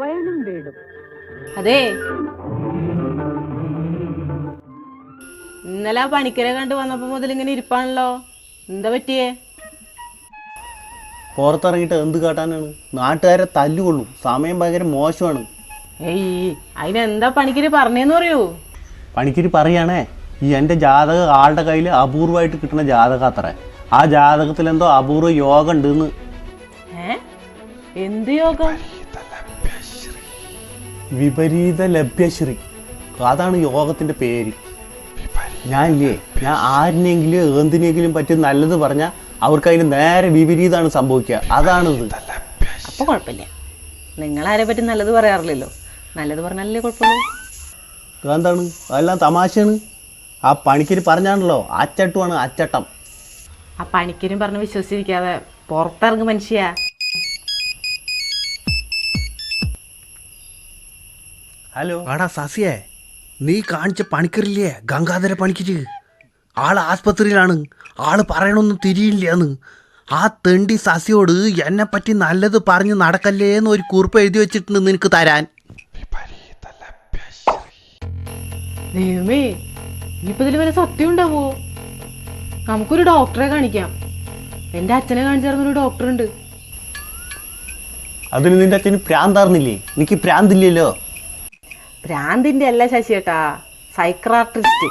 വയനും വീടും. അതെ, ഇന്നലെ ആ പണിക്കരെ കണ്ട് വന്നപ്പോ മുതൽ ഇങ്ങനെ ഇരിപ്പാണല്ലോ, എന്താ പറ്റിയേ? പുറത്തിറങ്ങിയിട്ട് എന്ത് കാട്ടാനാണ്? നാട്ടുകാരെ തല്ലുകൊള്ളും, സമയം ഭയങ്കര മോശമാണ്. ഏയ്, അതിനെന്താ പണിക്കര് പറഞ്ഞേന്ന് പറയൂ. പണിക്കര് പറയുകയാണേ, ഈ എൻ്റെ ജാതകം ആളുടെ കയ്യിൽ അപൂർവമായിട്ട് കിട്ടുന്ന ജാതകം അത്ര, ആ ജാതകത്തിൽ എന്തോ അപൂർവ യോഗം ഉണ്ടെന്ന്. എന്ത് യോഗം? വിപരീത ലഭ്യശ്രീ, അതാണ് യോഗത്തിൻ്റെ പേര്. ഞാൻ ആരിനെങ്കിലും എന്തിനെങ്കിലും പറ്റി നല്ലത് പറഞ്ഞാൽ അവർക്ക് അതിന് നേരെ വിപരീതമാണ് സംഭവിക്കുക, അതാണിത്. അപ്പോൾ കുഴപ്പമില്ല, നിങ്ങളാരെ പറ്റി നല്ലത് പറയാറില്ലല്ലോ, നല്ലത് പറഞ്ഞാലല്ലേ കുഴപ്പമുള്ളൂ. എന്താണ് അതെല്ലാം തമാശയാണ്. ആ പണിക്കര് പറഞ്ഞാണല്ലോ, അച്ചട്ടുമാണ് അച്ചട്ടം. ആ പണിക്കരും പറഞ്ഞ് വിശ്വസിച്ചിരിക്കാതെ പുറത്തിറങ്ങും മനുഷ്യ. ഹലോ ആടാ സസിയെ, നീ കാണിച്ച പണിക്കറില്ലേ ഗംഗാധര പണിക്കര്, ആള് ആസ്പത്രിയിലാണ്, ആള് പറയണൊന്നും തിരിയില്ലാന്ന്. ആ തെണ്ടി സസിയോട് എന്നെ പറ്റി നല്ലത് പറഞ്ഞ് നടക്കല്ലേന്ന് ഒരു കുറിപ്പ് എഴുതി വെച്ചിട്ടുണ്ട് നിനക്ക് തരാൻ. ദൈവമേ, ഇനിയിപ്പോൾ ഇതിൽ വല്ല സത്യം ഉണ്ടാവോ? നമുക്കൊരു ഡോക്ടറെ കാണിക്കാം. എൻ്റെ അച്ഛനെ കാണിച്ചായിരുന്നൊരു ഡോക്ടറുണ്ട്. അതിന് നിന്റെ അച്ഛന് പ്രാന്താർന്നില്ലേ? എനിക്ക് പ്രാന്തില്ലല്ലോ. ഭ്രാന്തിൻ്റെ അല്ല ശശിയേട്ടാ, സൈക്രാട്രിസ്റ്റ്.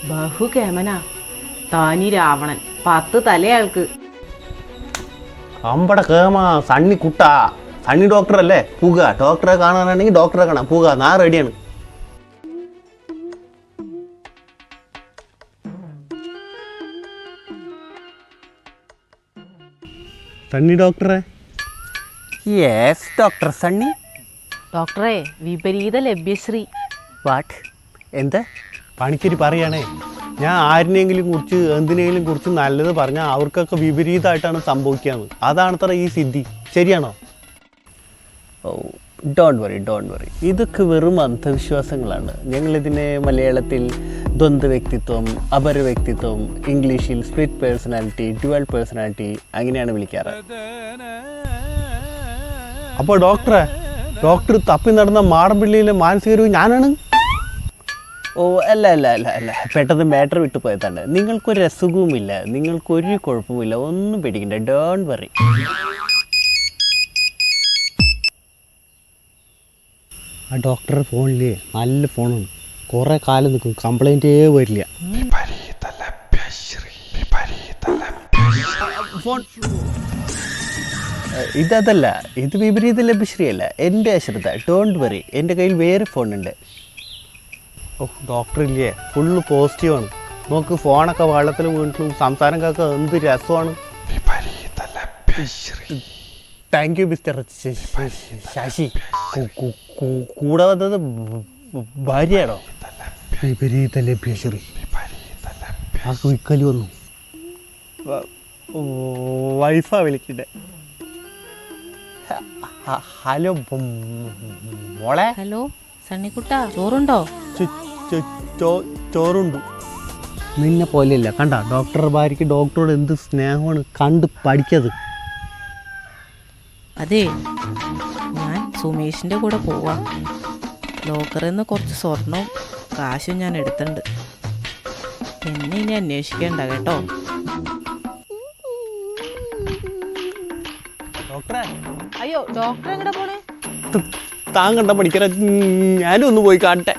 ബഹുകേമനാ, താനി രാവണൻ, 10 തലയാൾക്ക്. അമ്പട കേമാ സണ്ണി കുട്ടാ, സണ്ണി ഡോക്ടറല്ലേ? പൂക ഡോക്ടറെ കാണാനാണെങ്കിൽ ഡോക്ടറെ കാണാം, പൂക ഞാൻ റെഡിയാണ്. സണ്ണി ഡോക്ടറെ? Yes doctor Sunny. ഡോക്ടറെ, വിപരീത ലഭ്യശ്രീ. വാട്ട്? എന്ത്? പണിക്കര് പറയണേ, ഞാൻ ആരിനെങ്കിലും കുറിച്ച് എന്തിനെങ്കിലും കുറിച്ച് നല്ലത് പറഞ്ഞാൽ അവർക്കൊക്കെ വിപരീതമായിട്ടാണ് സംഭവിക്കാന്ന്. അതാണത്ര ഈ സിദ്ധി, ശരിയാണോ? ഓ, ഡോണ്ട് വറി. ഇതൊക്കെ വെറും അന്ധവിശ്വാസങ്ങളാണ്. ഞങ്ങളിതിനെ മലയാളത്തിൽ ദ്വന്ദ്വ വ്യക്തിത്വം, അപര വ്യക്തിത്വം, ഇംഗ്ലീഷിൽ സ്പ്ലിറ്റ് പേഴ്സണാലിറ്റി, ഡ്യുവൽ പേഴ്സണാലിറ്റി അങ്ങനെയാണ് വിളിക്കാറ്. അപ്പോൾ ഡോക്ടർ തപ്പി നടന്ന മാടമ്പിള്ളിയിലെ മാനസിക രോഗി ഞാനാണ്? ഓ അല്ല, പെട്ടെന്ന് മാറ്റർ വിട്ടു പോയതാണ്. നിങ്ങൾക്കൊരു അസുഖവുമില്ല, നിങ്ങൾക്കൊരു കുഴപ്പമില്ല, ഒന്നും പേടിക്കണ്ട, ഡോണ്ട് വറി. ആ ഡോക്ടറുടെ ഫോണിലേ നല്ല ഫോണാണ്, കുറേ കാലം നിൽക്കും, കംപ്ലൈൻറ്റേ വരില്ല. ഫോൺ ഇതല്ല, ഇത് വിപരീത ലഭ്യശ്രീ അല്ല, എൻ്റെ അശ്രദ്ധ, ഡോണ്ട് വറി. എൻ്റെ കയ്യിൽ വേറെ ഫോണുണ്ട്. ഓ ഡോക്ടറില്ലേ, ഫുള്ള് പോസിറ്റീവാണ്. നോക്ക്, ഫോണൊക്കെ വെള്ളത്തിൽ വീണിട്ടും സംസാരം കേൾക്കുക എന്ത് രസമാണ്. Thank you mister Shashi. കൂടെ വന്നത് ഭാര്യയാണോ? വിപരീത ലഭ്യശ്രീ. ആ കുയിക്കല് വന്നു, വൈഫാ വിളിക്കണ്ടേ. ഹലോ മോളെ. ഹലോ സണ്ണിക്കുട്ട, ചോറുണ്ടോ? ചോറുണ്ട്. നിന്നെ പോലെയല്ല, കണ്ട ഡോക്ടറുടെ ഭാര്യയ്ക്ക് ഡോക്ടറോട് എന്ത് സ്നേഹമാണ്, കണ്ട് പഠിക്കത്. അതെ, ഞാൻ സുമേഷിൻ്റെ കൂടെ പോവാം. ലോക്കറിൽ നിന്ന് കുറച്ച് സ്വർണവും കാശും ഞാൻ എടുത്തിട്ടുണ്ട്. എന്നെ ഇനി അന്വേഷിക്കേണ്ട കേട്ടോ. ഡോക്ടറെ, അയ്യോ, ഡോക്ടർ എങ്ങടെ പോണേ? താൻ കണ്ട പഠിക്കാൻ ഞാനും ഒന്ന് പോയി കാണട്ടെ.